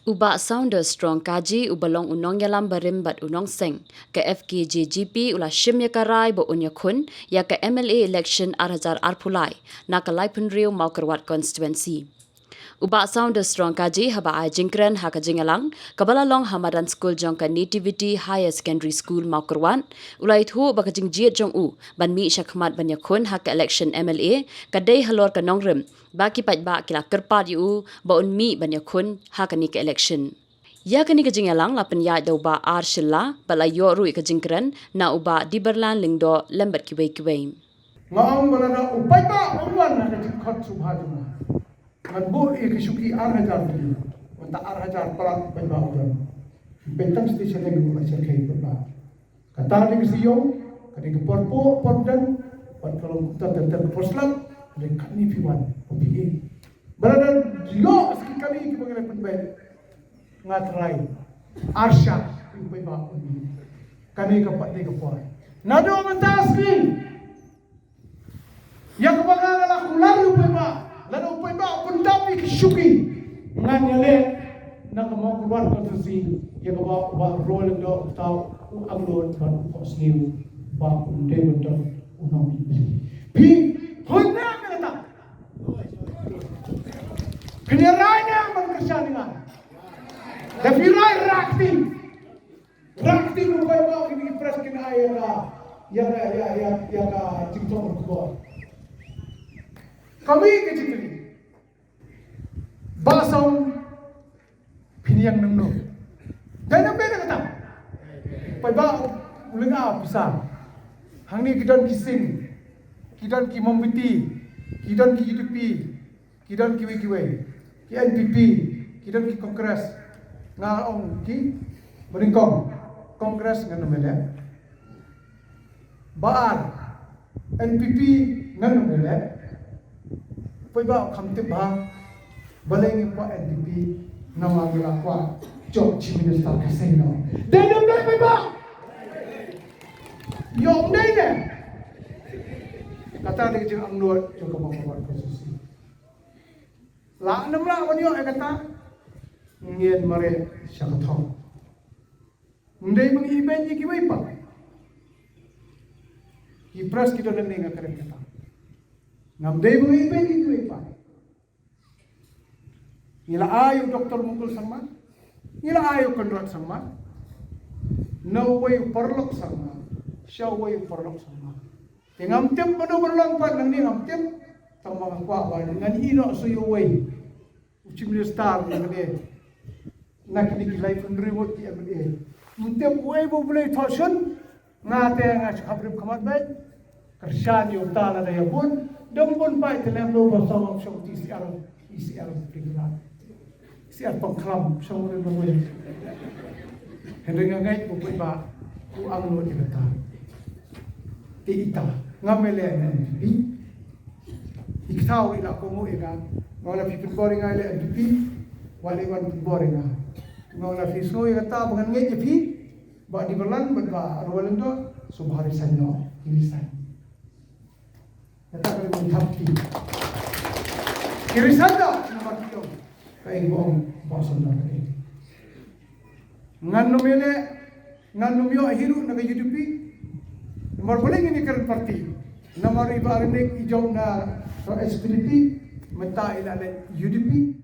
Uba sounder strong kaji ubalong unong yalam barim bat unong seng ke FKJGP ula shim ya karai bo unya kun ya ke MLA election arhajar arpulai na kalai punriu maukerwat constituency. Uba sounder strong kaji haba ai jingkren haka jingalang kabala long hamadan school jong ka nativity higher secondary school maukerwan ulai thu baka jingjiet jong u ban mi shakhmat ban ya kun haka election MLA kadai halor ka nongrim baki pat ba kila kerpat yu ba un mi ban ya kun haka ni ka election. Ya kani ka jingalang lapan ya do ba ar shilla bala yo ru ka jingkren na uba di berlan lingdo lembat kiwei. Ngaang balana upay ba umwan na kajikot subhaduma. Nagbu ikisuki arhajar dili. Wanta arhajar pala bay ba ulan. Bentang station lagi bukan sekali ba. Kata ni kesiyo, kadi ke pordan, pat kalau kita tentang poslam, kadi kami piwan opini. Balana yo sekali kami ke pengen penbay ngatrai arsha bay ba ulan. Kami ke pat ni ke poy. Nado mentaski. Yang kebaga adalah lalu upay ba pun tapi kisuki nganyale na kamo kuwan konstitusi yang ba role do tau upload ban posniu ba unde betul unong bi honna kata keniranya mengkesannya tapi rai rakti upay ba ini press kena ya TikTok ko kami kecil basong piniyang nang no dan ang beda kata pai ba ulenga bisa hangni kidan kising kidan ki mombiti kidan ki UDP kidan ki ki NPP kidan ki kongres ngaong ki beringkong kongres ngano mele baar NPP ngano mele pai ba khamte ba baleng pa NDP namagila kwa chok chimin sta kasino denam dai pai ba yom dai ne kata de jing anglo jo ko ko ko susi la namra wani yo kata ngien mare syakathong ndai bang event ki bai pa ki pras ki do ne nga kare kata ngamdai bang event ki bai pa Nila ayo doktor mukul sama, nila ayo kondrat sama, no way perlok sama, show way perlok sama. Tingam tim pada berlang pan nang ni ngam tim, tambang kuat wan ngan ino suyo way. Ucim dia star nang ni, nak ni kilai pun remote dia ni. Muntem way boleh thosun, ngate ngas khabrim khamat baik, kerjaan yo tala daya pun, dempun pai telem lo bersama show isi alam pikiran. Si atong kram sama dengan gue. Henry ngai pupui ba ku anglo di kata. Ti ita ngamele ni. Iktau ila ko mo ika. Ngala pipin boring ale MVP wali wan boring a. Ngala fiso ika ta bangan ngai jepi ba di berlan ba arwalan do subhari sanyo ilisan. Kata kali menghapti. Kirisan do nomor 3. Kay bong boson na kay ngan numyo hiru na UDP nomor boleh ini current party nomor ibarenek ijaw na SPDP menta ila UDP